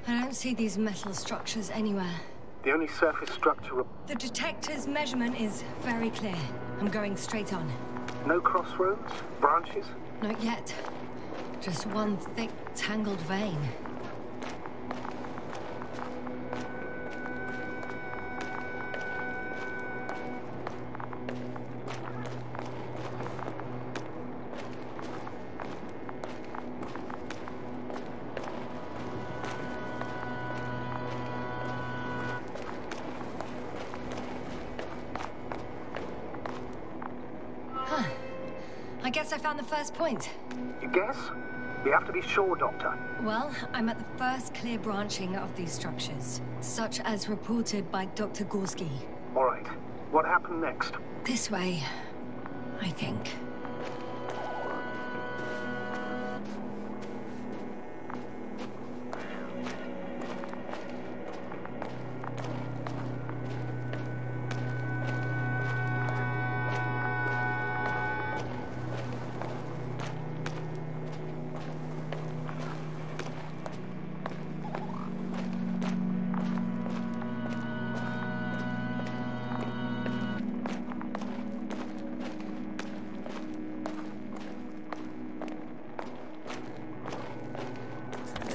I don't see these metal structures anywhere. The only surface structure... The detector's measurement is very clear. I'm going straight on. No crossroads? Branches? Not yet. Just one thick, tangled vein. I guess I found the first point. You guess? We have to be sure, Doctor. Well, I'm at the first clear branching of these structures, such as reported by Dr. Gorski. All right. What happened next? This way, I think.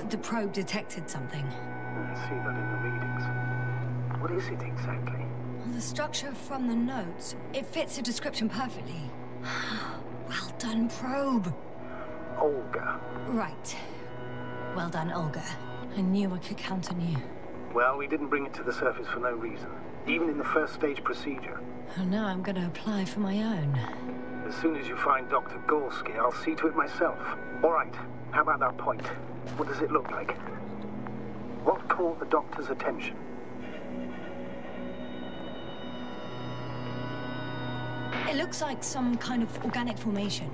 The probe detected something. I see that in the readings. What is it exactly? Well, the structure from the notes, it fits the description perfectly. Well done, probe. Olga. Right. Well done, Olga. I knew I could count on you. Well, we didn't bring it to the surface for no reason. Even in the first stage procedure. And now I'm gonna apply for my own. As soon as you find Dr. Gorski, I'll see to it myself. All right. How about that point? What does it look like? What caught the doctor's attention? It looks like some kind of organic formation.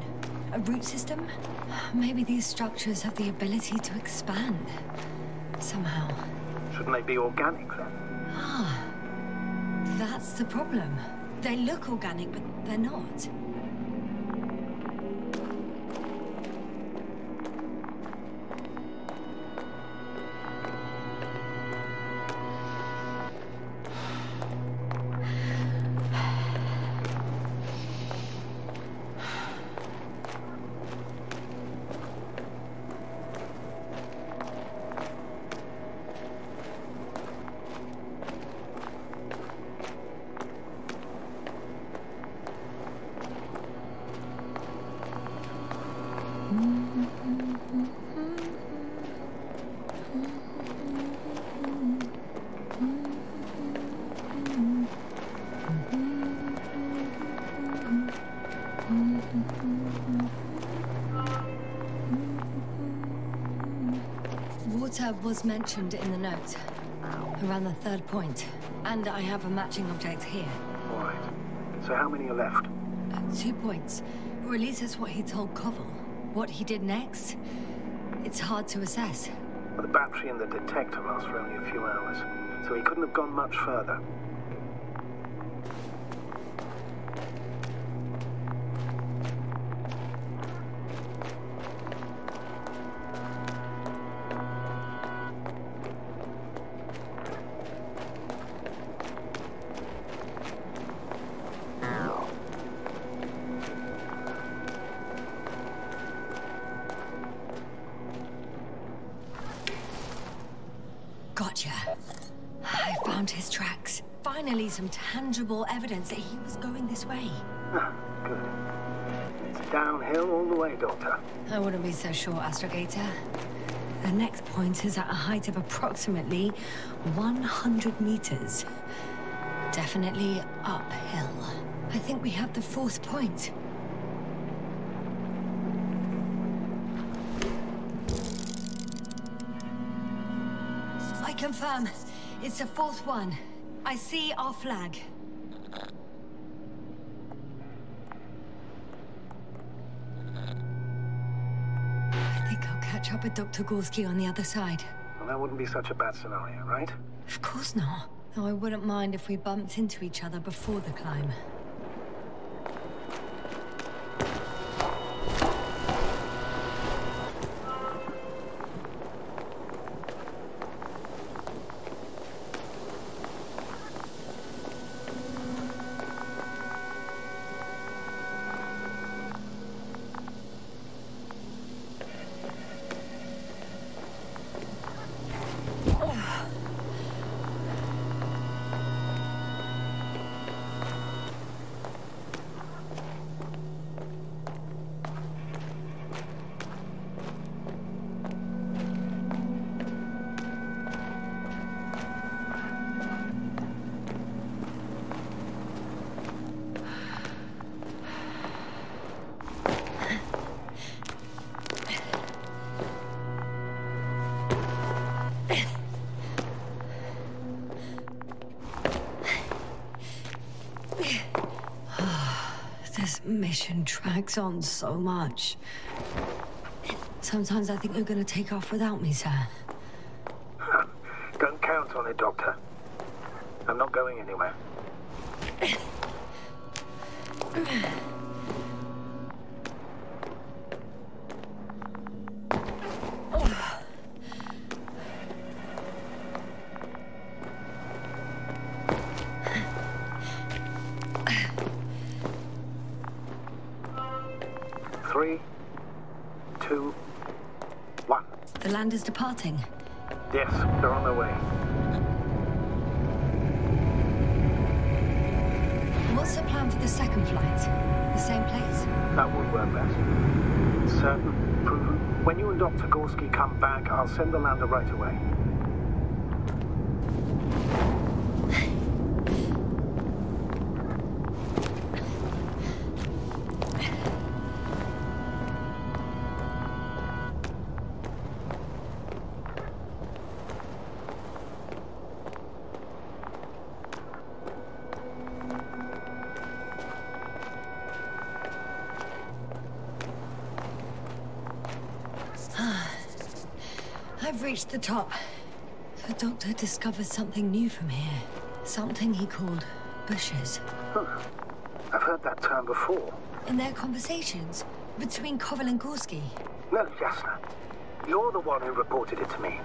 A root system? Maybe these structures have the ability to expand. Somehow. Shouldn't they be organic, then? Ah. That's the problem. They look organic, but they're not. Water was mentioned in the note, around the third point, and I have a matching object here. All right. So how many are left? 2 points, or at least that's what he told Koval. What he did next, it's hard to assess. Well, the battery and the detector last for only a few hours, so he couldn't have gone much further. Gotcha. I found his tracks. Finally, some tangible evidence that he was going this way. Ah, good. It's downhill all the way, Doctor. I wouldn't be so sure, Astrogator. The next point is at a height of approximately 100 meters. Definitely uphill. I think we have the fourth point. I confirm. It's the fourth one. I see our flag. I think I'll catch up with Dr. Gorski on the other side. Well, that wouldn't be such a bad scenario, right? Of course not. Though I wouldn't mind if we bumped into each other before the climb. mission drags on so much. Sometimes I think you're gonna take off without me, sir. Don't count on it, Doctor. I'm not going anywhere. Three, 2, 1. The land is departing. Yes, they're on their way. What's the plan for the second flight? The same place? That would work best. Certain, proven. When you and Dr. Gorski come back, I'll send the lander right away. I've reached the top. The doctor discovered something new from here. Something he called bushes. Huh. I've heard that term before. In their conversations between Koval and Gorski. No, Jasna. You're the one who reported it to me.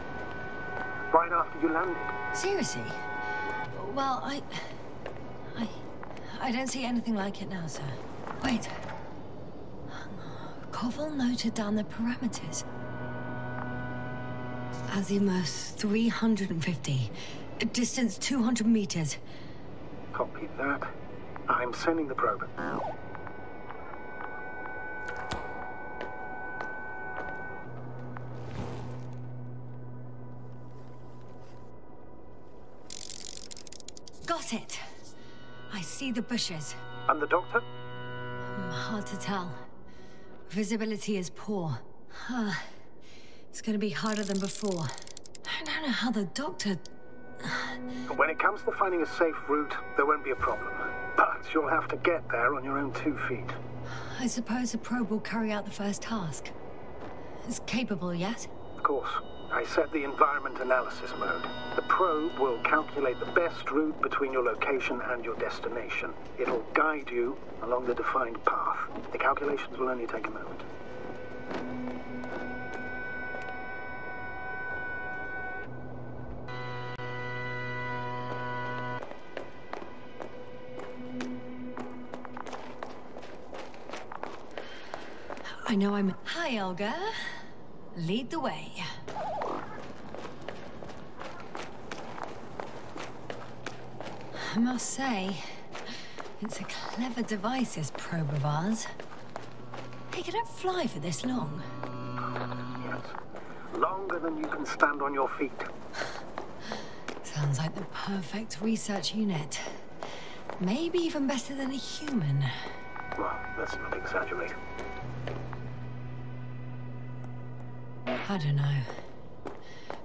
Right after you landed. Seriously? Well, I don't see anything like it now, sir. Wait. Koval noted down the parameters. Azimuth 350. Distance 200 meters. Copy that. I'm sending the probe. Got it. I see the bushes. And the doctor? Hard to tell. Visibility is poor. It's gonna be harder than before. I don't know how the doctor... When it comes to finding a safe route, there won't be a problem. But you'll have to get there on your own 2 feet. I suppose the probe will carry out the first task. It's capable yet? Of course. I set the environment analysis mode. The probe will calculate the best route between your location and your destination. It'll guide you along the defined path. The calculations will only take a moment. I know I'm... Hi, Olga. Lead the way. I must say, it's a clever device, this probe of ours. Hey, can it fly for this long? Yes. Longer than you can stand on your feet. Sounds like the perfect research unit. Maybe even better than a human. Well, let's not exaggerate. I don't know.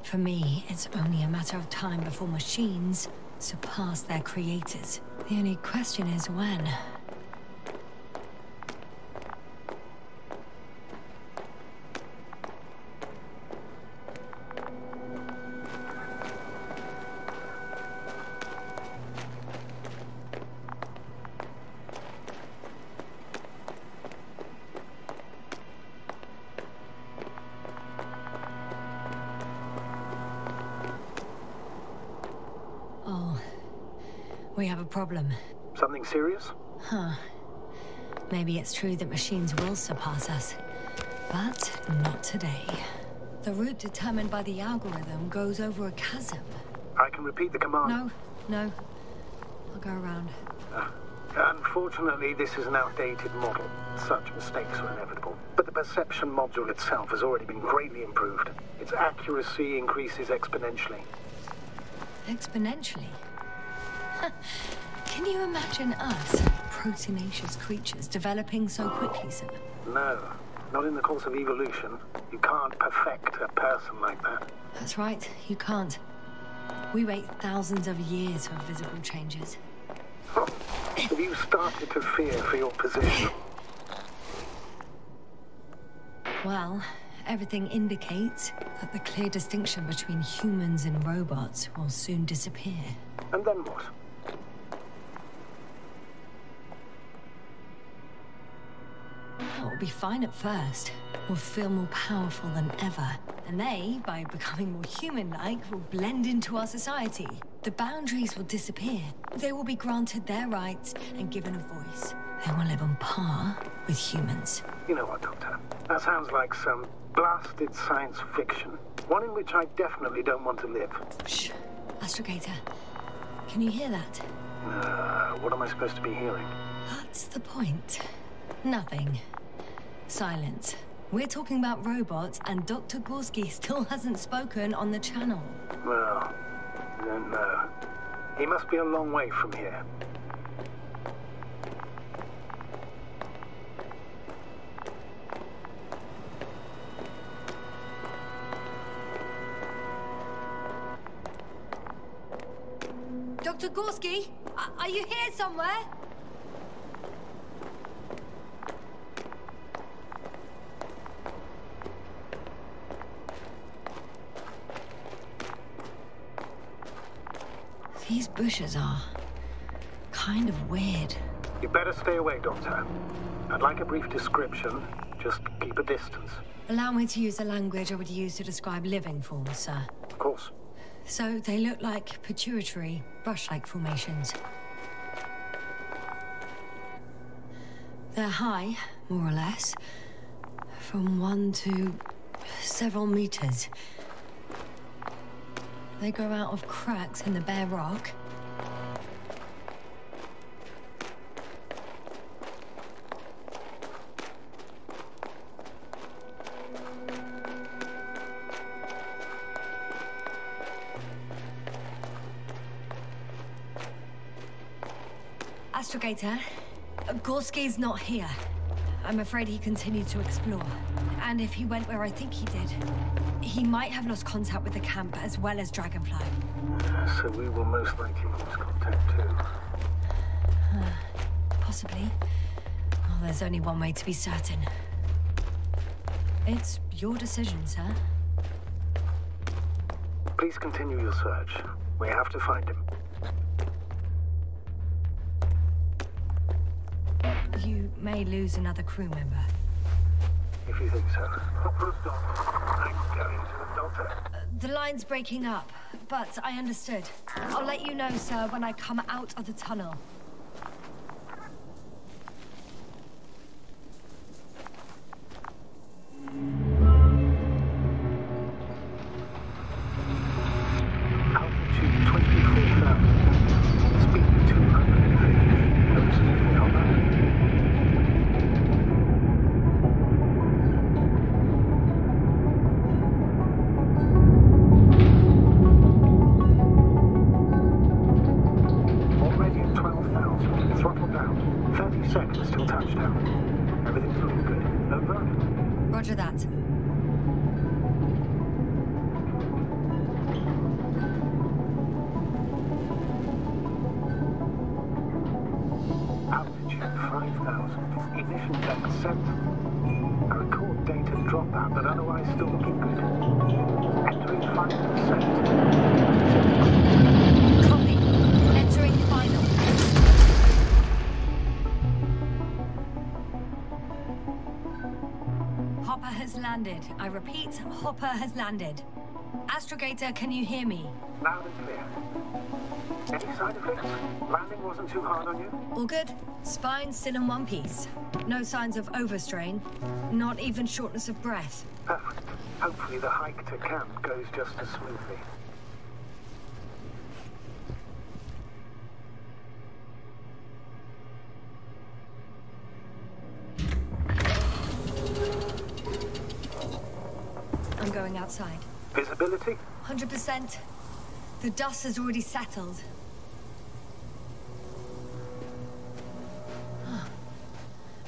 For me, it's only a matter of time before machines surpass their creators. The only question is when. We have a problem. Something serious? Huh. Maybe it's true that machines will surpass us. But not today. The route determined by the algorithm goes over a chasm. I can repeat the command. No. I'll go around. Unfortunately, this is an outdated model. Such mistakes are inevitable. But the perception module itself has already been greatly improved. Its accuracy increases exponentially. Exponentially? Can you imagine us, proteinaceous creatures, developing so quickly, sir? No, not in the course of evolution. You can't perfect a person like that. That's right, you can't. We wait thousands of years for visible changes. Oh, have you started to fear for your position? Well, everything indicates that the clear distinction between humans and robots will soon disappear. And then what? It will be fine at first. We'll feel more powerful than ever. And they, by becoming more human-like, will blend into our society. The boundaries will disappear. They will be granted their rights and given a voice. They will live on par with humans. You know what, Doctor? That sounds like some blasted science fiction. One in which I definitely don't want to live. Shh. Astrogator, can you hear that? What am I supposed to be hearing? That's the point. Nothing. Silence. We're talking about robots, and Dr. Gorski still hasn't spoken on the channel. Well, I don't know. He must be a long way from here. Dr. Gorski, are you here somewhere? These bushes are kind of weird. You better stay away, Doctor. I'd like a brief description. Just keep a distance. Allow me to use the language I would use to describe living forms, sir. Of course. So they look like pituitary, brush-like formations. They're high, more or less, from 1 to several meters. They grow out of cracks in the bare rock. Astrogator, Gorski's not here. I'm afraid he continued to explore. And if he went where I think he did, he might have lost contact with the camp as well as Dragonfly. So we will most likely lose contact too. Possibly. Well, there's only one way to be certain. It's your decision, sir. Please continue your search. We have to find him. You may lose another crew member. If you think so. Hopper's gone. I'm going to the doctor. The line's breaking up, but I understood. I'll let you know, sir, when I come out of the tunnel. Altitude 24,000. Speed 250. Noticeably higher. Already at 12,000. Throttle down. 30 seconds till touchdown. Everything's looking good. Over. Roger that. Altitude 5,000. Ignition deck set. I record data dropout, but otherwise still looking good. Entering final set. Copy. Entering final. Hopper has landed. I repeat, Hopper has landed. Astrogator, can you hear me? Loud and clear. Any side effects? Landing wasn't too hard on you? All good. Spine still in one piece. No signs of overstrain. Not even shortness of breath. Perfect. Hopefully the hike to camp goes just as smoothly. I'm going outside. Visibility? 100%. The dust has already settled.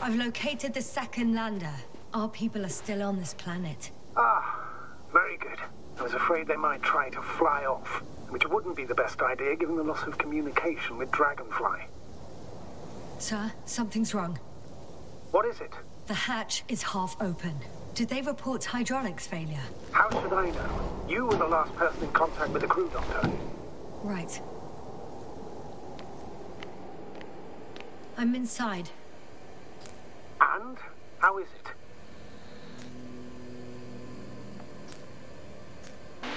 I've located the second lander. Our people are still on this planet. Ah, very good. I was afraid they might try to fly off, which wouldn't be the best idea given the loss of communication with Dragonfly. Sir, something's wrong. What is it? The hatch is half open. Did they report hydraulics failure? How should I know? You were the last person in contact with the crew, Doctor. Right. I'm inside. And? How is it?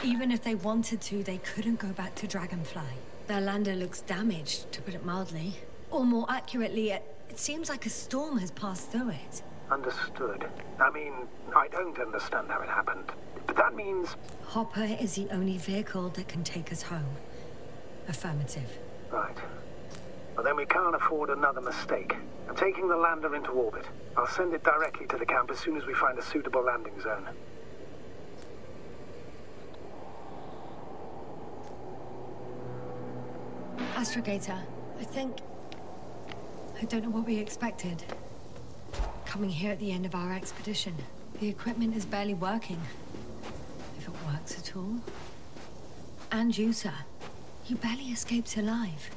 Even if they wanted to, they couldn't go back to Dragonfly. Their lander looks damaged, to put it mildly. Or more accurately, it seems like a storm has passed through it. Understood. I mean, I don't understand how it happened. But that means... Hopper is the only vehicle that can take us home. Affirmative. Right. Well, then we can't afford another mistake. I'm taking the lander into orbit. I'll send it directly to the camp as soon as we find a suitable landing zone. Astrogator, I don't know what we expected. Coming here at the end of our expedition. The equipment is barely working. If it works at all. And you, sir. You barely escaped alive.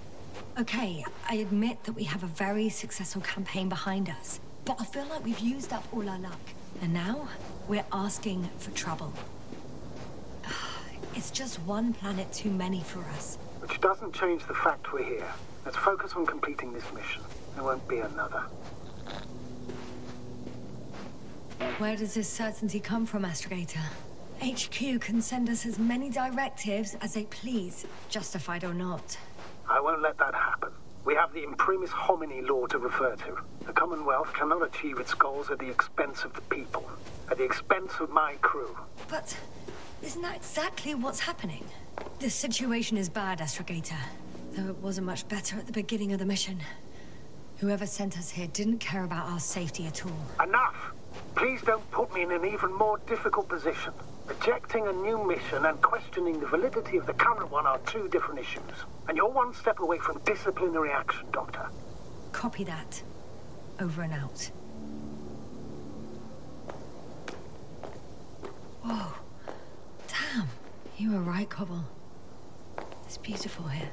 Okay, I admit that we have a very successful campaign behind us. But I feel like we've used up all our luck. And now, we're asking for trouble. It's just one planet too many for us. Which doesn't change the fact we're here. Let's focus on completing this mission. There won't be another. Where does this certainty come from, Astrogator? HQ can send us as many directives as they please, justified or not. I won't let that happen. We have the imprimis homini law to refer to. The Commonwealth cannot achieve its goals at the expense of the people. At the expense of my crew. But isn't that exactly what's happening? This situation is bad, Astrogator. Though it wasn't much better at the beginning of the mission. Whoever sent us here didn't care about our safety at all. Enough! Please don't put me in an even more difficult position. Rejecting a new mission and questioning the validity of the current one are two different issues. And you're one step away from disciplinary action, Doctor. Copy that. Over and out. Whoa. Damn. You were right, Cobble. It's beautiful here.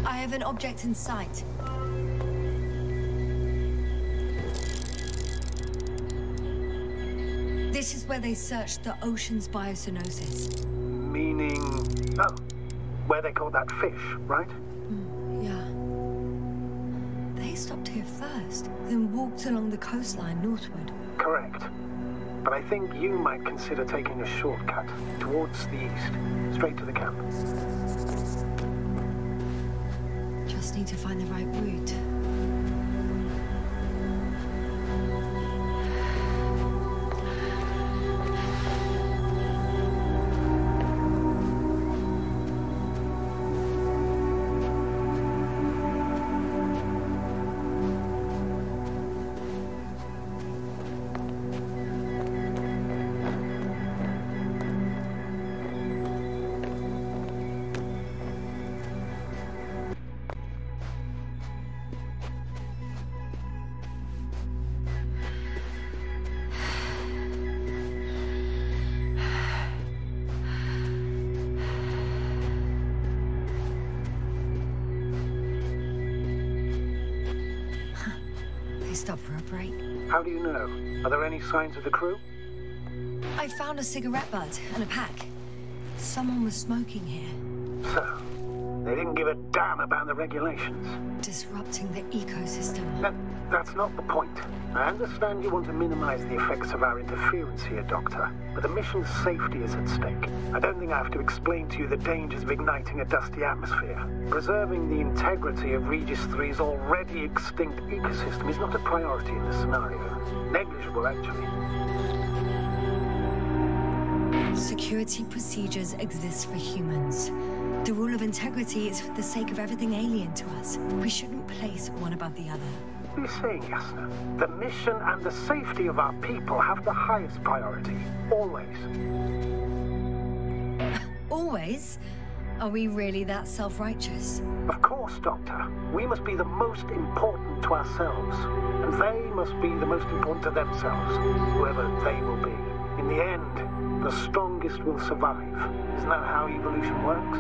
I have an object in sight. This is where they searched the ocean's biocenosis. Meaning... oh, where they caught that fish, right? Yeah. They stopped here first, then walked along the coastline northward. Correct. But I think you might consider taking a shortcut towards the east, straight to the camp. Just need to find the right route. Stop for a break. How do you know? Are there any signs of the crew? I found a cigarette butt and a pack. Someone was smoking here. So, they didn't give a damn about the regulations. Disrupting the ecosystem. That's not the point. I understand you want to minimize the effects of our interference here, Doctor, but the mission's safety is at stake. I don't think I have to explain to you the dangers of igniting a dusty atmosphere. Preserving the integrity of Regis 3's already extinct ecosystem is not a priority in this scenario. Negligible, actually. Security procedures exist for humans. The rule of integrity is for the sake of everything alien to us. We shouldn't place one above the other. What are you saying, Yasna? The mission and the safety of our people have the highest priority. Always. Always? Are we really that self-righteous? Of course, Doctor. We must be the most important to ourselves. And they must be the most important to themselves, whoever they will be. In the end, the strongest will survive. Isn't that how evolution works?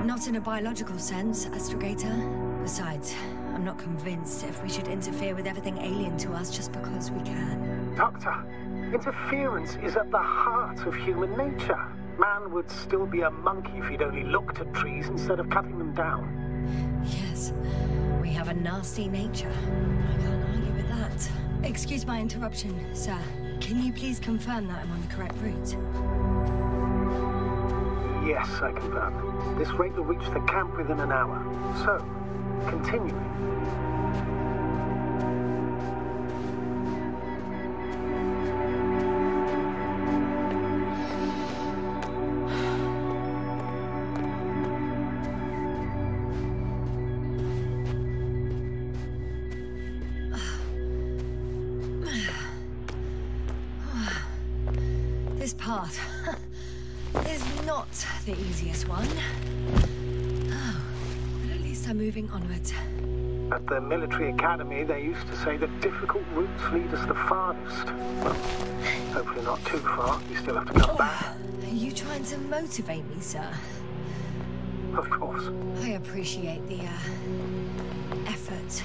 Not in a biological sense, Astrogator. Besides, I'm not convinced if we should interfere with everything alien to us just because we can. Doctor, interference is at the heart of human nature. Man would still be a monkey if he'd only looked at trees instead of cutting them down. Yes, we have a nasty nature. I can't argue with that. Excuse my interruption, sir. Can you please confirm that I'm on the correct route? Yes, I confirm. This rate will reach the camp within an hour. So, continuing. This path is not the easiest one. Oh, but at least I'm moving onwards. At the military academy, they used to say that difficult routes lead us the farthest. Well, hopefully not too far. You still have to come back. Are you trying to motivate me, sir? Of course. I appreciate the, effort.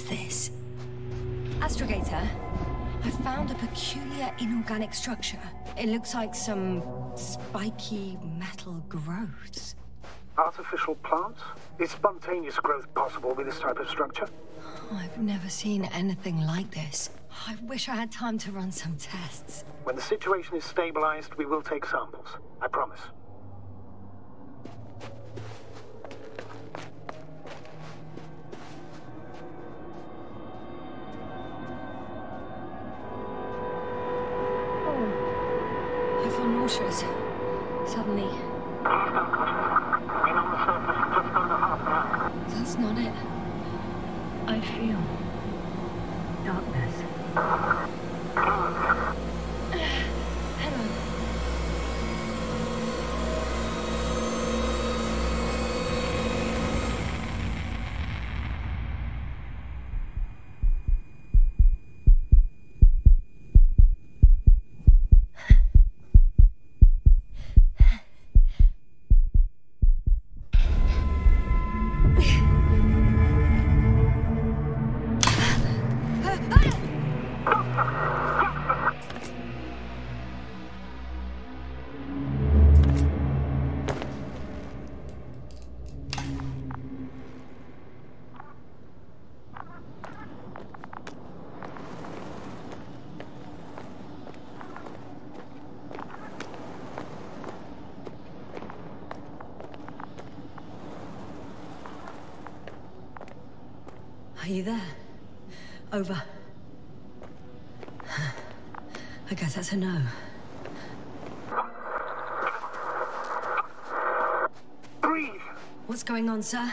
This? Astrogator, I found a peculiar inorganic structure. It looks like some spiky metal growths. Artificial plants? Is spontaneous growth possible with this type of structure? Oh, I've never seen anything like this. I wish I had time to run some tests. When the situation is stabilized, we will take samples. I promise. Nauseous. Suddenly. That's not it. I feel darkness. Hang on. Are you there? Over. I guess that's a no. Breathe! What's going on, sir?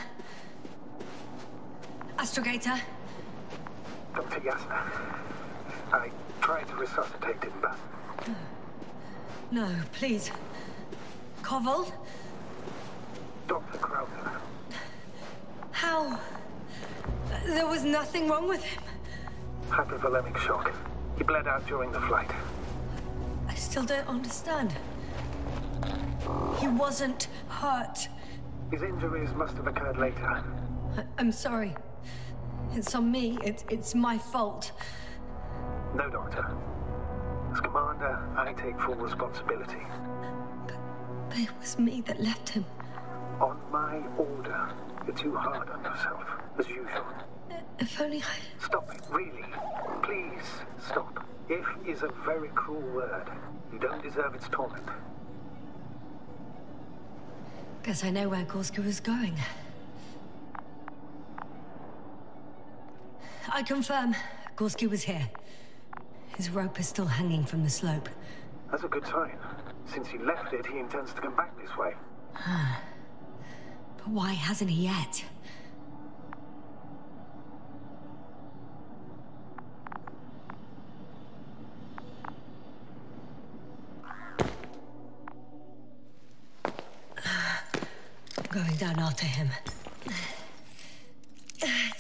Astrogator? Dr. Yasna, I tried to resuscitate him, but... No, please. Koval? Dr. Crowther. How? There was nothing wrong with him. Hypovolemic shock. He bled out during the flight. I still don't understand. He wasn't hurt. His injuries must have occurred later. I'm sorry. It's on me. It's my fault. No, Doctor. As Commander, I take full responsibility. But it was me that left him. On my order. You're too hard on yourself, as usual. If only I... Stop it, really. Please, stop. If is a very cruel word. You don't deserve its torment. Guess I know where Gorski was going. I confirm, Gorski was here. His rope is still hanging from the slope. That's a good sign. Since he left it, he intends to come back this way. But why hasn't he yet? Going down after him.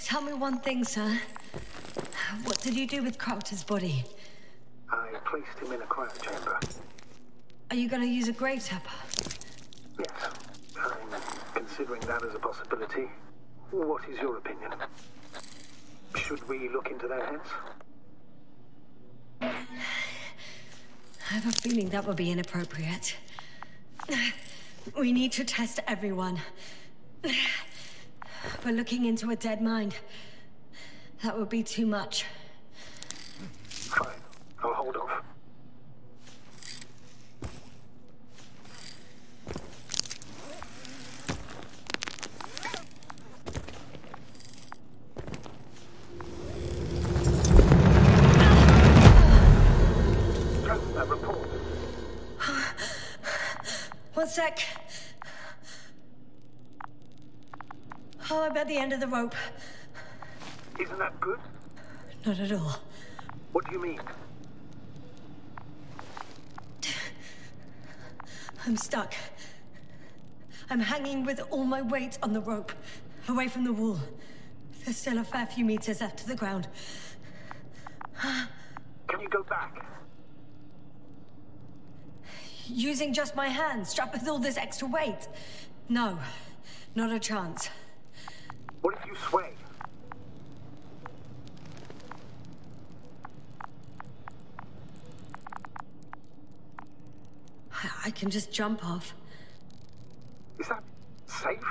Tell me one thing, sir. What did you do with Crofter's body? I placed him in a cryo chamber. Are you going to use a grave tapper? Yes, I'm considering that as a possibility. What is your opinion? Should we look into their heads? I have a feeling that would be inappropriate. We need to test everyone. But looking into a dead mind, that would be too much. Fine, I'll hold off. Report. One sec. Oh, I'm at the end of the rope. Isn't that good? Not at all. What do you mean? I'm stuck. I'm hanging with all my weight on the rope, away from the wall. There's still a fair few meters left to the ground. Can you go back? Using just my hands, strapped with all this extra weight? No, not a chance. What if you sway? I can just jump off. Is that safe?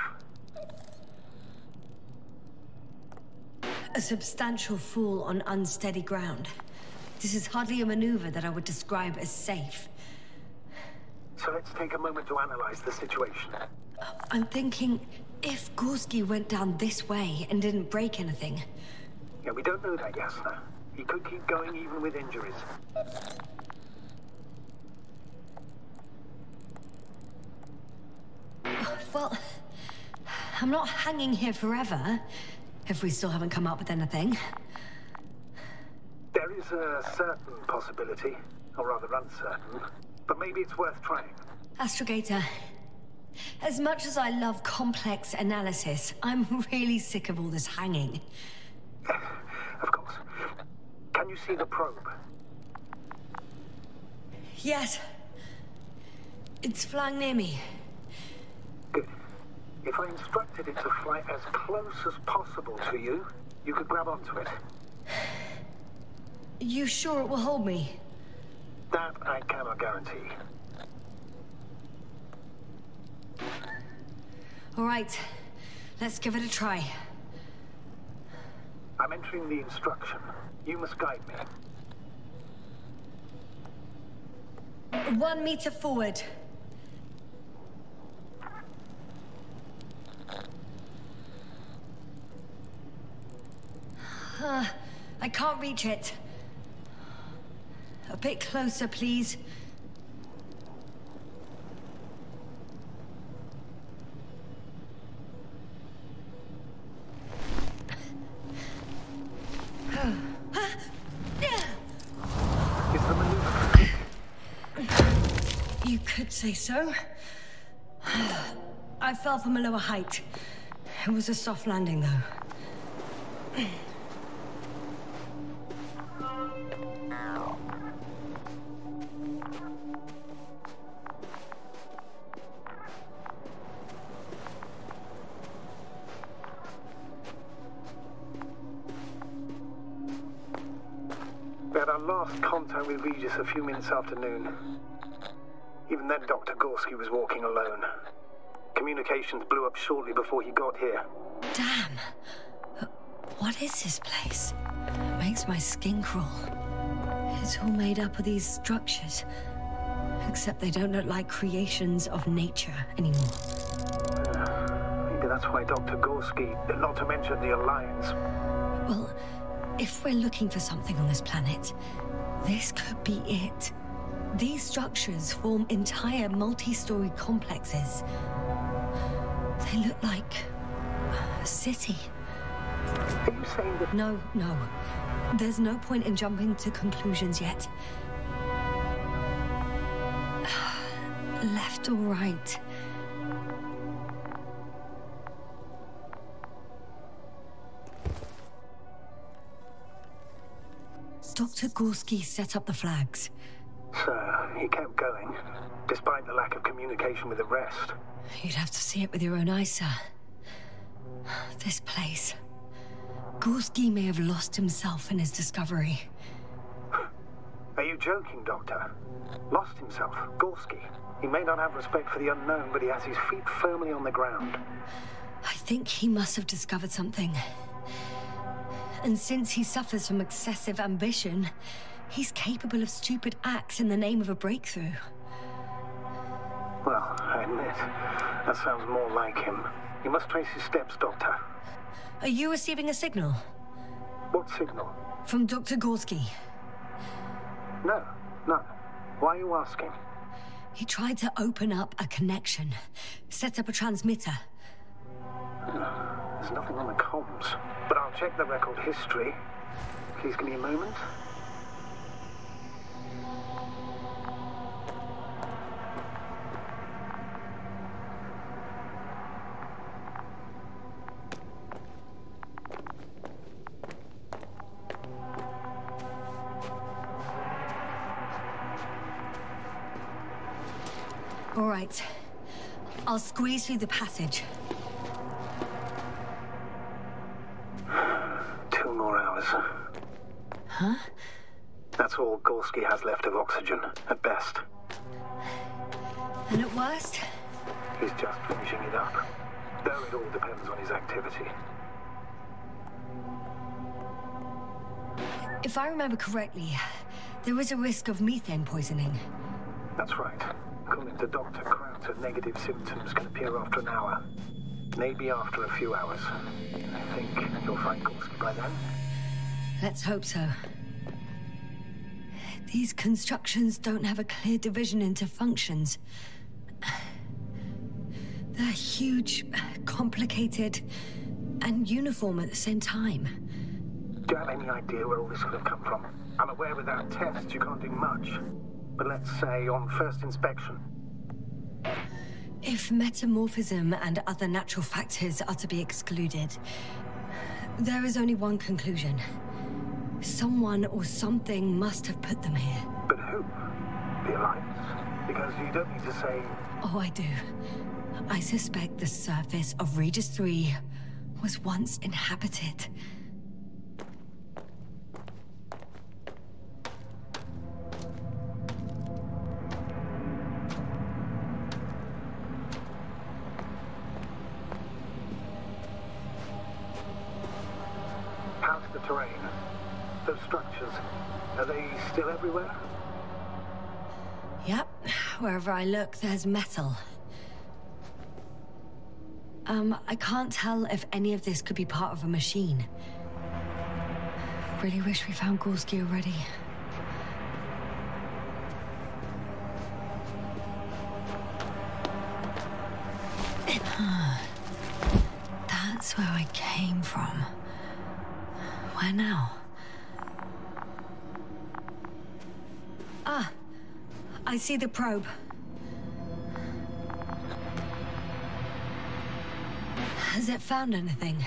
A substantial fall on unsteady ground. This is hardly a maneuver that I would describe as safe. So let's take a moment to analyze the situation. I'm thinking, if Gorski went down this way and didn't break anything... Yeah, we don't know that, Yasna. He could keep going even with injuries. Well, I'm not hanging here forever, if we still haven't come up with anything. There is a certain possibility, or rather uncertain, but maybe it's worth trying. Astrogator, as much as I love complex analysis, I'm really sick of all this hanging. Of course. Can you see the probe? Yes. It's flying near me. Good. If I instructed it to fly as close as possible to you, you could grab onto it. You sure it will hold me? That I cannot guarantee. All right. Let's give it a try. I'm entering the instruction. You must guide me. 1 meter forward. I can't reach it. A bit closer, please. Is the maneuver? You could say so. I fell from a lower height. It was a soft landing, though. We had our last contact with Regis a few minutes after noon. Even then, Dr. Gorski was walking alone. Communications blew up shortly before he got here. Damn. What is this place? Makes my skin crawl. It's all made up of these structures. Except they don't look like creations of nature anymore. Maybe that's why Dr. Gorski, not to mention the Alliance. Well, if we're looking for something on this planet, this could be it. These structures form entire multi-story complexes. They look like a city. Are you saying that... No. There's no point in jumping to conclusions yet. Left or right? Dr. Gorski set up the flags. So, he kept going, despite the lack of communication with the rest. You'd have to see it with your own eyes, sir. This place. Gorski may have lost himself in his discovery. Are you joking, Doctor? Lost himself, Gorski. He may not have respect for the unknown, but he has his feet firmly on the ground. I think he must have discovered something. And since he suffers from excessive ambition, he's capable of stupid acts in the name of a breakthrough. Well, I admit, that sounds more like him. You must trace his steps, Doctor. Are you receiving a signal? What signal? From Dr. Gorski. No, none. Why are you asking? He tried to open up a connection, set up a transmitter. There's nothing on the comms, but I'll check the record history. Please give me a moment. All right. I'll squeeze through the passage. 2 more hours. Huh? That's all Gorski has left of oxygen, at best. And at worst? He's just finishing it up. Though it all depends on his activity. If I remember correctly, there is a risk of methane poisoning. That's right. According to Dr. Krauter, negative symptoms can appear after an hour. Maybe after a few hours. I think you'll find Gorski by then. Let's hope so. These constructions don't have a clear division into functions. They're huge, complicated, and uniform at the same time. Do you have any idea where all this could have come from? I'm aware without tests you can't do much. But let's say on first inspection. If metamorphism and other natural factors are to be excluded, there is only one conclusion. Someone or something must have put them here. But who? The Alliance? Because you don't need to say... Oh, I do. I suspect the surface of Regis 3 was once inhabited. How's the terrain? Those structures, are they still everywhere? Yep. Wherever I look, there's metal. I can't tell if any of this could be part of a machine. Really wish we found Gorski already. That's where I came from. Where now? Ah, I see the probe. Has it found anything?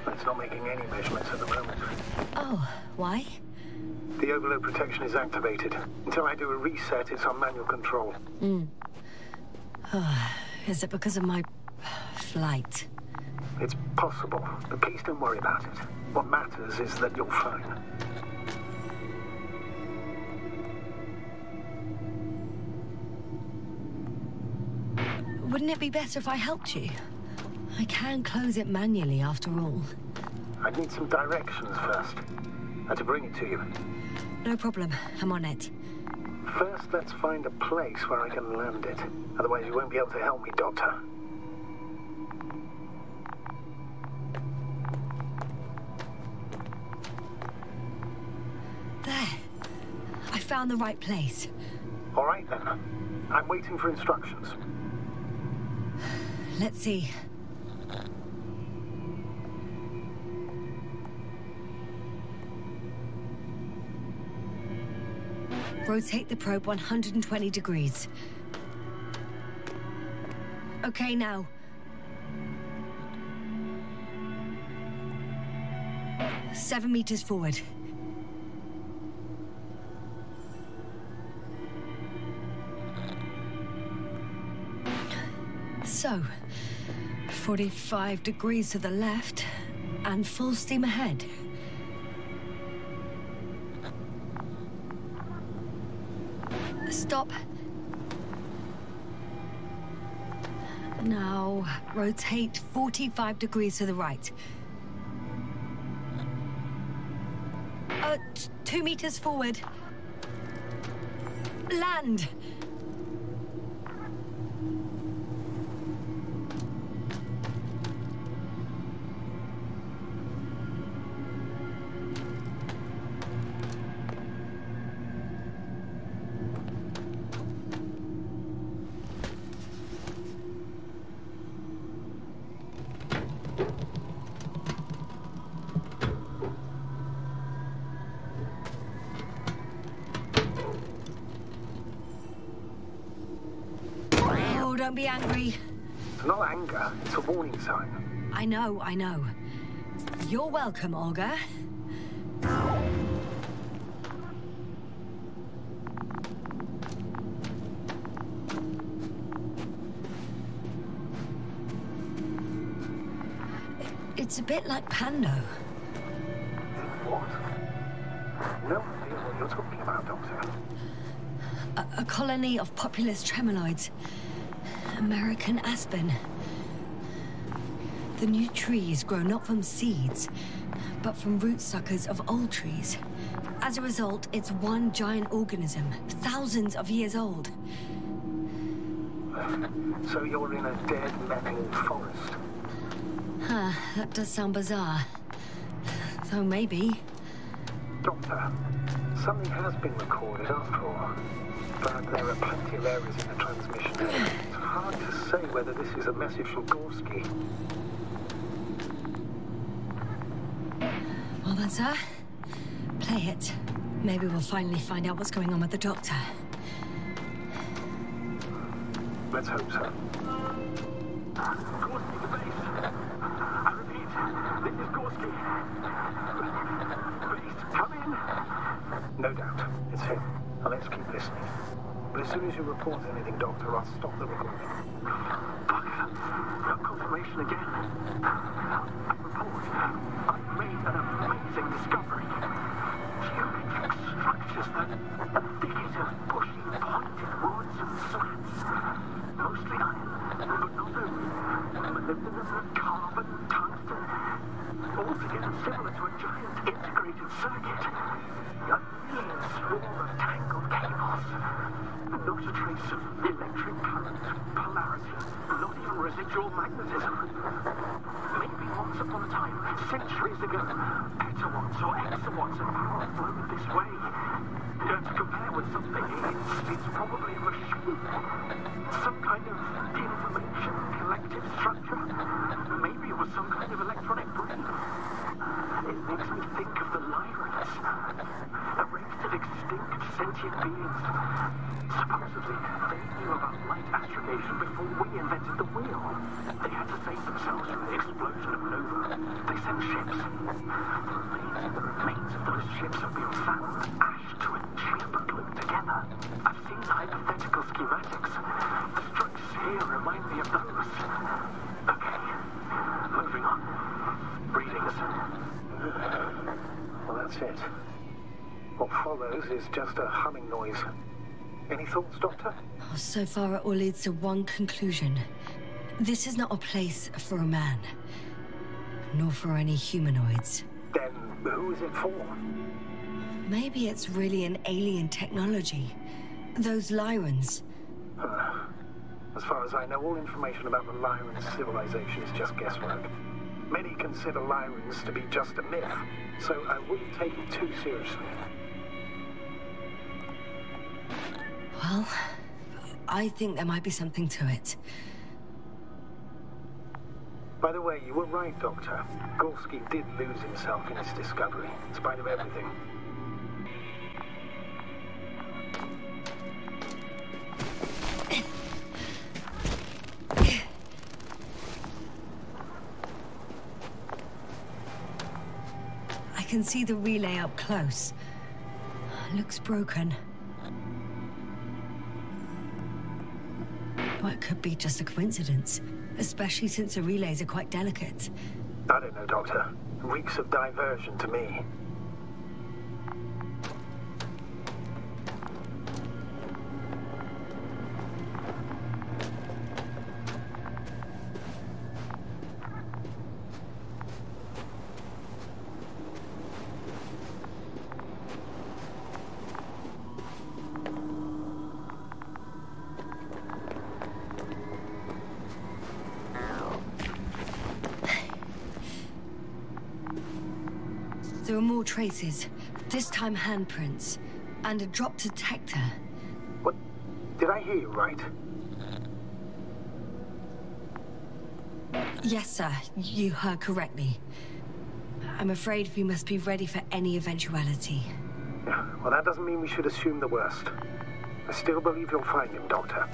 It's not making any measurements at the moment. Oh, why? The overload protection is activated. Until I do a reset, it's on manual control. Is it because of my flight? It's possible, but please don't worry about it. What matters is that you're fine. Wouldn't it be better if I helped you? I can close it manually, after all. I'd need some directions first. To bring it to you. No problem. I'm on it. First, let's find a place where I can land it. Otherwise, you won't be able to help me, Doctor. There. I found the right place. All right, then. I'm waiting for instructions. Let's see. Rotate the probe 120 degrees. Okay, now. Seven meters forward. So, 45 degrees to the left, and full steam ahead. Stop. Now, rotate 45 degrees to the right. 2 meters forward. Land! Don't be angry. It's not anger, it's a warning sign. I know, I know. You're welcome, Olga. It's a bit like Pando. What? No idea what you're talking about, Doctor. A colony of populous tremoloids. American aspen. The new trees grow not from seeds, but from root suckers of old trees. As a result, it's one giant organism, thousands of years old. So you're in a dead metal forest? Huh, that does sound bizarre. Though maybe. Doctor, something has been recorded after all. But there are plenty of errors in the transmission. It's hard to say whether this is a message from Gorski. Well then, sir, play it. Maybe we'll finally find out what's going on with the Doctor. Let's hope so. Gorski to base. I repeat, this is Gorski. Base, come in. No doubt. It's him. Now let's keep listening. But as soon as you report anything, Doctor, I'll stop the recording. Got confirmation again. I report. I've made an amazing discovery. Geometric structures that are thicket of bushy, pointed woods and slats. Mostly iron, but not only. Molybdenum, carbon, tungsten. Altogether similar to a giant integrated circuit. A million swarm of tangled cables. Not a trace of electric current, polarity, not even residual magnetism. Maybe once upon a time, centuries ago, petawatts or exawatts of power flowed this way. To compare with something, it's probably a machine. Some kind of information collective structure. Maybe it was some kind of electronic brain. It makes me think of the Lyrians, a race of extinct sentient beings. Supposedly, they knew about light astrogation before we invented the wheel. They had to save themselves from the explosion of Nova. They sent ships. The remains of those ships have been found, ashed to a chamber glued together. I've seen hypothetical schematics. The structures here remind me of those. Okay, moving on. Readings. Well, that's it. What follows is just a humming noise. Any thoughts, Doctor? So far, it all leads to one conclusion. This is not a place for a man, nor for any humanoids. Then who is it for? Maybe it's really an alien technology. Those Lyrans. As far as I know, all information about the Lyran civilization is just guesswork. Many consider Lyrans to be just a myth, so I wouldn't take it too seriously. Well, I think there might be something to it. By the way, you were right, Doctor. Gorski did lose himself in his discovery, in spite of everything. I can see the relay up close. Looks broken. Well, it could be just a coincidence, especially since the relays are quite delicate. I don't know, Doctor. Reeks of diversion to me. There are more traces, this time handprints, and a drop detector. What? Did I hear you right? Yes, sir, you heard correctly. I'm afraid we must be ready for any eventuality. Yeah, well, that doesn't mean we should assume the worst. I still believe you'll find him, Doctor.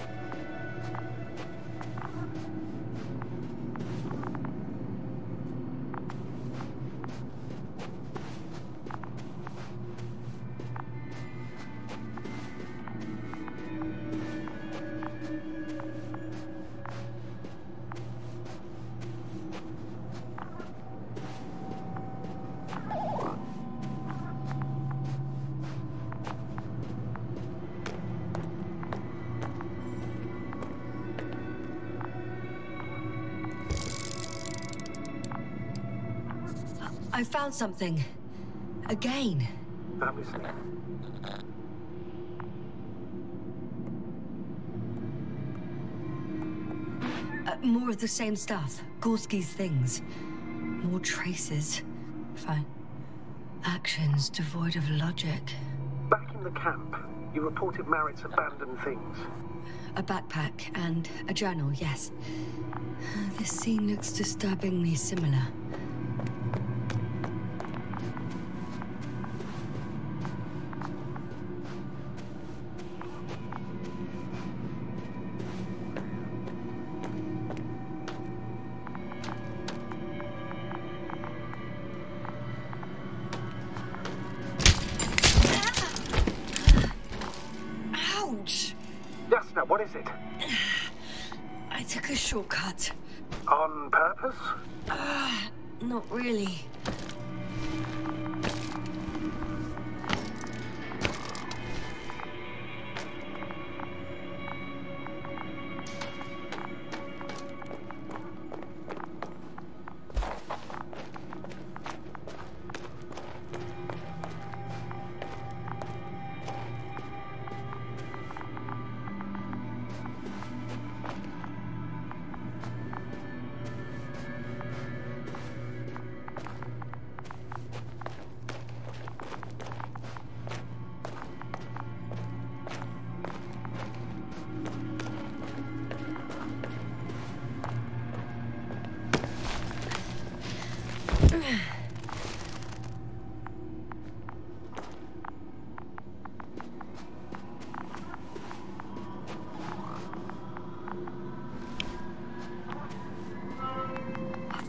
I found something. Again. I'm listening. More of the same stuff. Gorski's things. More traces. Fine. Actions devoid of logic. Back in the camp, you reported Merritt's abandoned things. A backpack and a journal, yes. This scene looks disturbingly similar. Yes, now what is it? I took a shortcut. On purpose? Not really.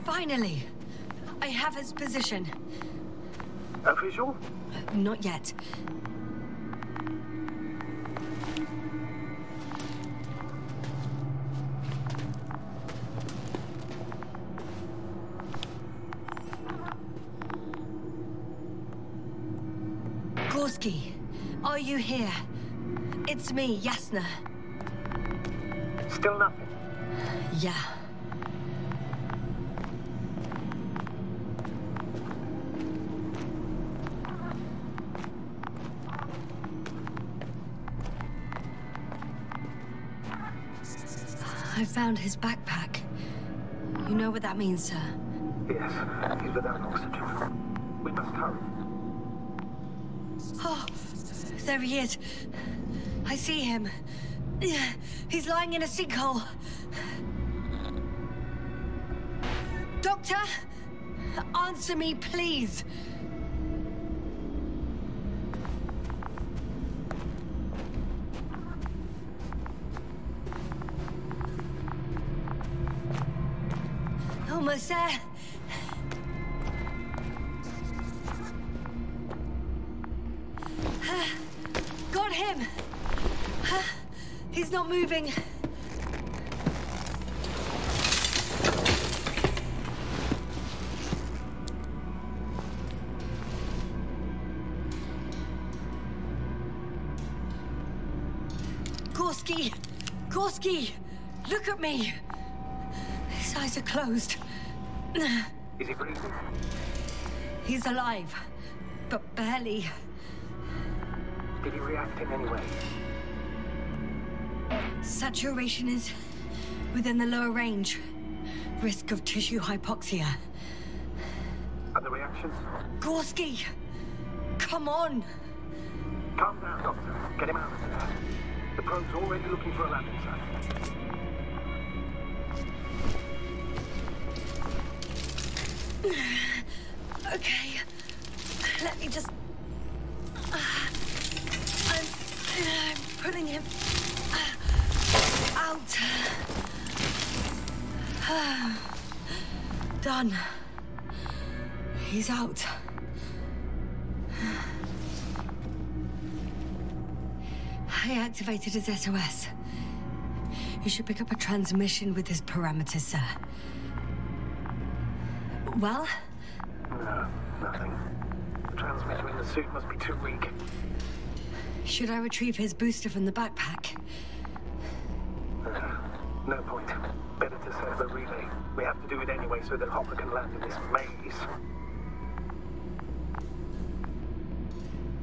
Finally! I have his position. A visual? Not yet. Gorski, are you here? It's me, Yasna. Still nothing? Yeah. I found his backpack. You know what that means, sir? Yes, he's without oxygen. We must hurry. Oh, there he is. I see him. He's lying in a sinkhole. Doctor, answer me, please. Almost there. Got him. He's not moving. Gorski, look at me. His eyes are closed. Is he breathing? He's alive, but barely. Did he react in any way? Saturation is within the lower range. Risk of tissue hypoxia. Other reactions? Gorski, come on. Calm down, Doctor. Get him out of there. The probe's already looking for a landing site. Okay, let me just... I'm pulling him out. Done. He's out. I activated his SOS. You should pick up a transmission with his parameters, sir. Well? No, nothing. The transmitter in the suit must be too weak. Should I retrieve his booster from the backpack? No point. Better to set up a relay. We have to do it anyway so that Hopper can land in this maze.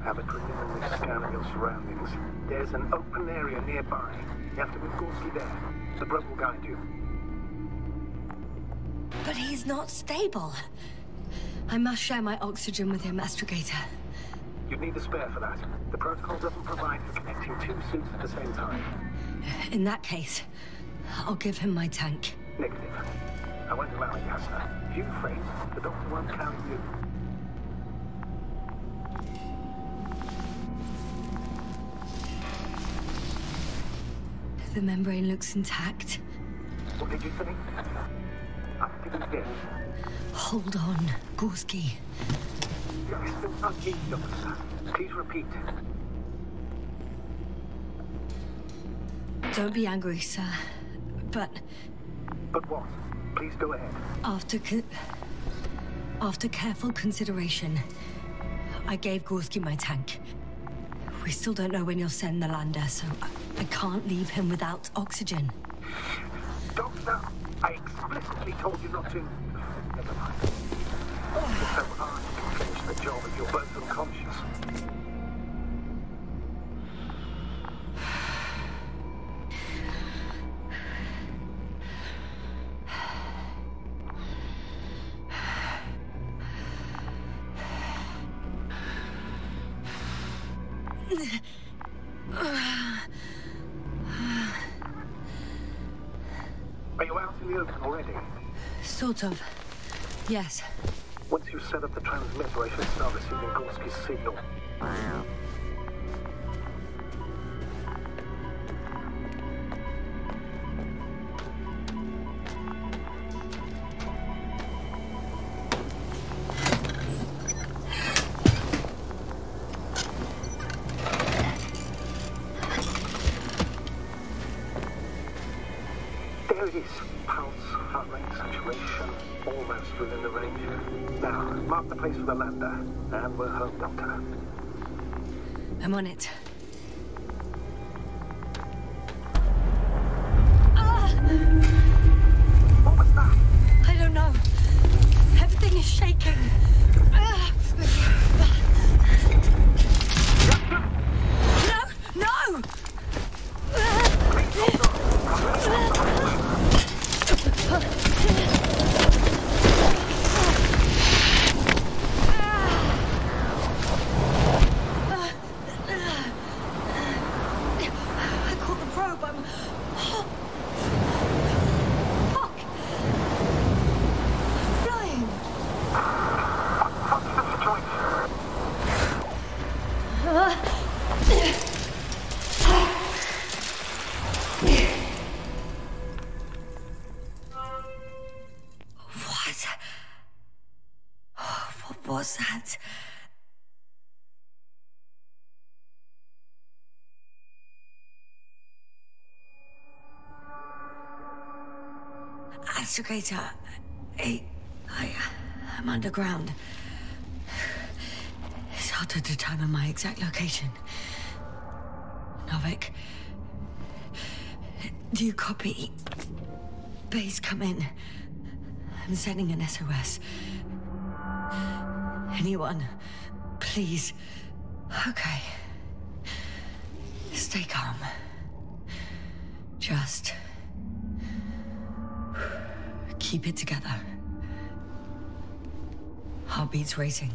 Have a preliminary scan of your surroundings. There's an open area nearby. You have to move Gorski there. The probe will guide you. But he's not stable. I must share my oxygen with him, Astrogator. You'd need a spare for that. The protocol doesn't provide for connecting two suits at the same time. In that case, I'll give him my tank. Negative. I won't allow it, Yasna. If you faint, the doctor won't carry you. The membrane looks intact. What did you think? I didn't guess. Hold on, Gorski. You're still uneasy, Doctor. Please repeat. Don't be angry, sir. But But what? Please go ahead. after careful consideration, I gave Gorski my tank. We still don't know when you'll send the lander, so I can't leave him without oxygen. Doctor, I explicitly told you not to. Never mind. It's so hard you can finish the job if you're both unconscious. Are you out in the open already? Sort of. Yes. Once you set up the transmitter, I should start receiving Gorski's signal. There it is. Pulse, heart rate, saturation, almost within the range. Now, mark the place for the lander, and we're home, Doctor. I'm on it. What was that? I don't know. Everything is shaking. No! No! Please hold on. What's that? Astrogator, I'm underground. It's hard to determine my exact location. Novik, do you copy? Base, come in. I'm sending an SOS. Anyone, please. Okay. Stay calm. Just keep it together. Heartbeat's racing.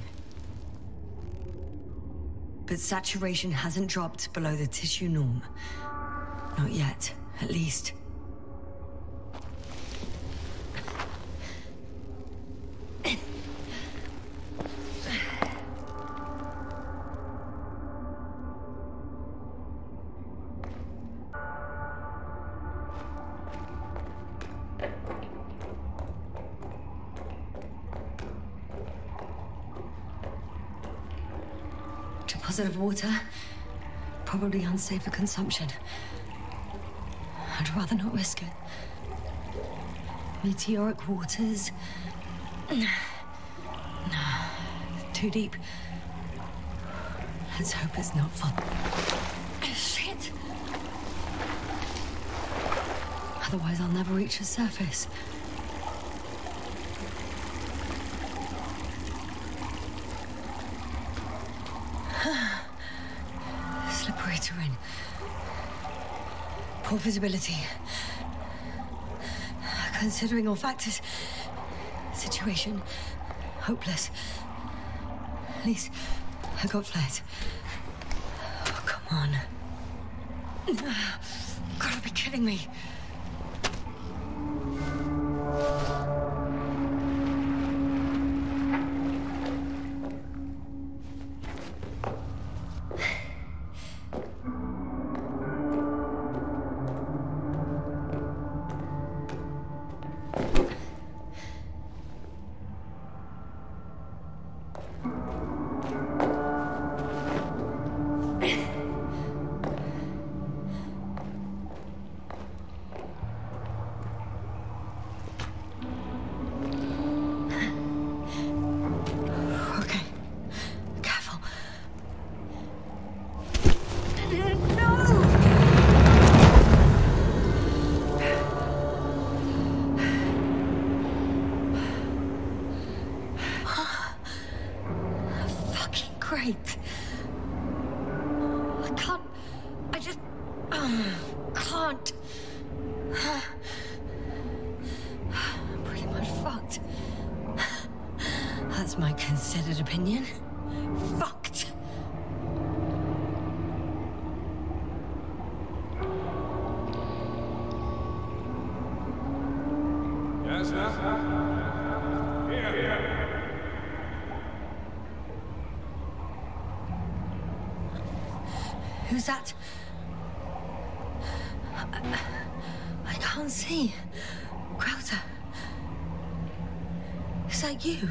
But saturation hasn't dropped below the tissue norm. Not yet, at least. Deposit of water, probably unsafe for consumption. I'd rather not risk it. Meteoric waters. No, too deep. Let's hope it's not fun. Shit! Otherwise I'll never reach the surface. Slippery terrain. Poor visibility. Considering all factors, situation hopeless. At least I got flares. Oh, come on. Gotta be kidding me. Great. I just can't. I'm pretty much fucked. That's my considered opinion. Fucked. Yes, sir. Here. Who's that? I can't see. Crowther. Is that you?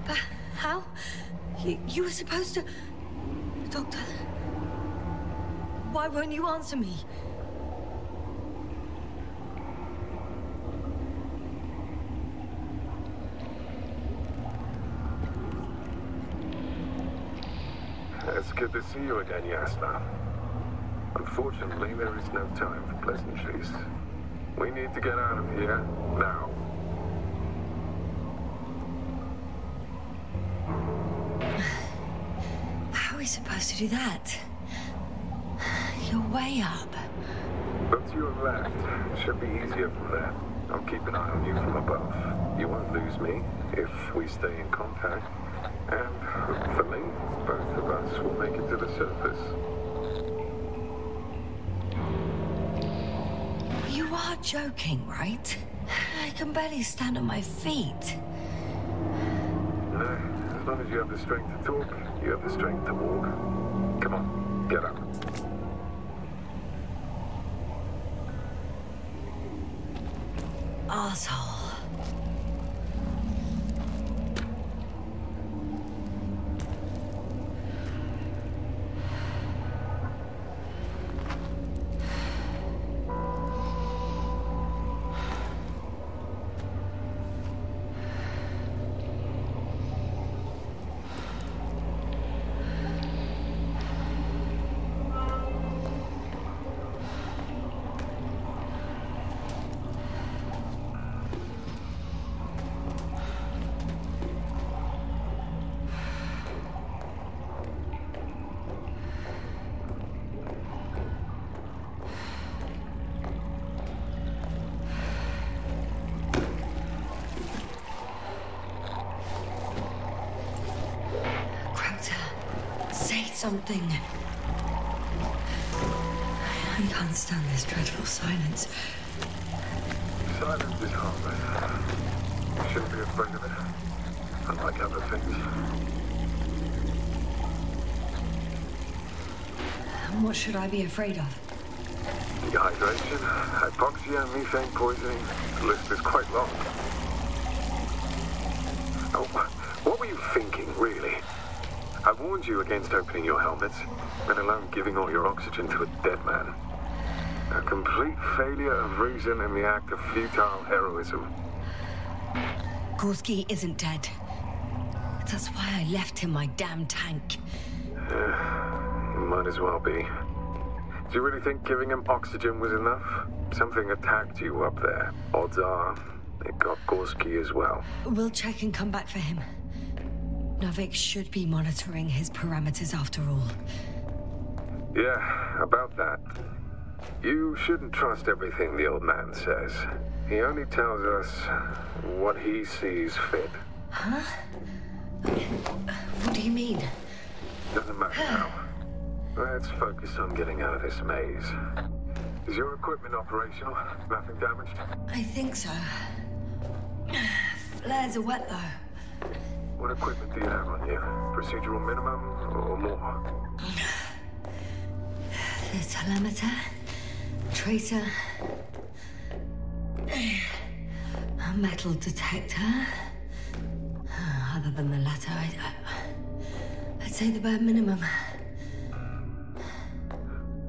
But how? You were supposed to... Doctor... Why won't you answer me? It's good to see you again, Yasna. Unfortunately, there is no time for pleasantries. We need to get out of here, now. How are we supposed to do that? You're way up. Look to your left. Should be easier from there. I'll keep an eye on you from above. You won't lose me if we stay in contact. And hopefully, both of us will make it to the surface. You are joking, right? I can barely stand on my feet. No, as long as you have the strength to talk, you have the strength to walk. Come on, get up. Arsehole. something. I can't stand this dreadful silence. Silence is harmless. You shouldn't be afraid of it. Unlike other things. What should I be afraid of? Dehydration, hypoxia, methane poisoning. The list is quite long. Oh, what were you thinking, really? I warned you against opening your helmets, let alone giving all your oxygen to a dead man. A complete failure of reason in the act of futile heroism. Gorski isn't dead. That's why I left him my damn tank. He might as well be. Do you really think giving him oxygen was enough? Something attacked you up there. Odds are, it got Gorski as well. We'll check and come back for him. Novik should be monitoring his parameters after all. Yeah, about that. You shouldn't trust everything the old man says. He only tells us what he sees fit. Huh? What do you mean? Doesn't matter now. Let's focus on getting out of this maze. Is your equipment operational? Nothing damaged? I think so. Flares are wet, though. What equipment do you have on you? Procedural minimum or more? The telemeter, tracer, a metal detector. Other than the latter, I'd say the bare minimum.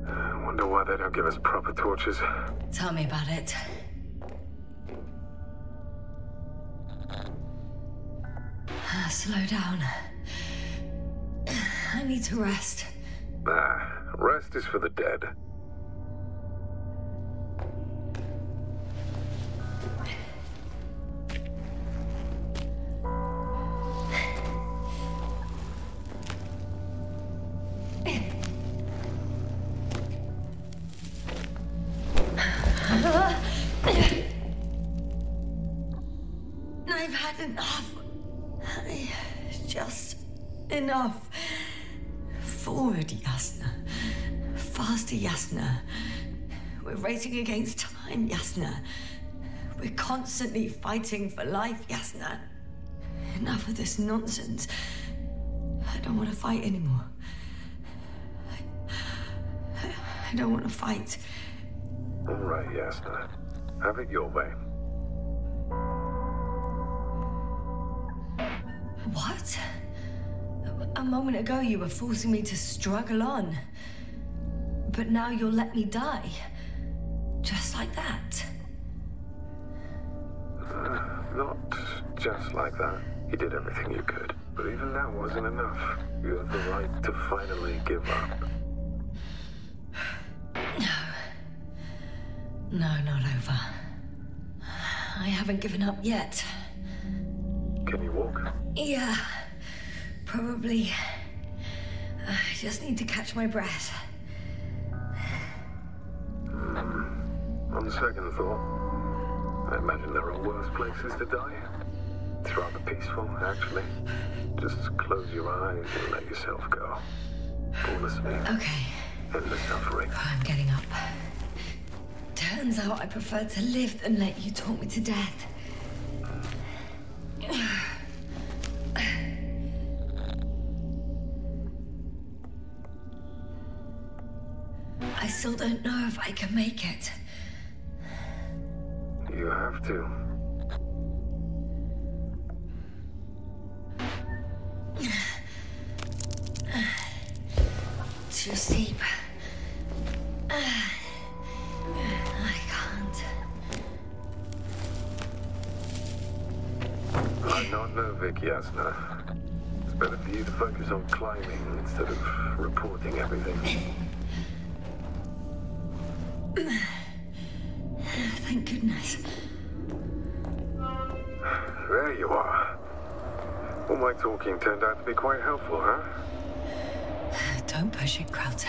I wonder why they don't give us proper torches. Tell me about it. Slow down. I need to rest. Rest is for the dead. I've had enough. Just enough. Forward, Yasna. Faster, Yasna. We're racing against time, Yasna. We're constantly fighting for life, Yasna. Enough of this nonsense. I don't want to fight anymore. I don't want to fight. All right, Yasna. Have it your way. What? A moment ago you were forcing me to struggle on. But now you'll let me die. Just like that. Not just like that. You did everything you could. But even that wasn't enough. You have the right to finally give up. No, not over. I haven't given up yet. Can you walk? Yeah, probably. I just need to catch my breath. On second thought, I imagine there are worse places to die. It's rather peaceful, actually. Just close your eyes and let yourself go. Fall asleep. Okay. End the suffering. I'm getting up. Turns out I prefer to live than let you talk me to death. I still don't know if I can make it. You have to. Too steep. I can't. I'm not Novik, Yasna. It's better for you to focus on climbing instead of reporting everything. Thank goodness. There you are. All my talking turned out to be quite helpful, huh? Don't push it, Krauter.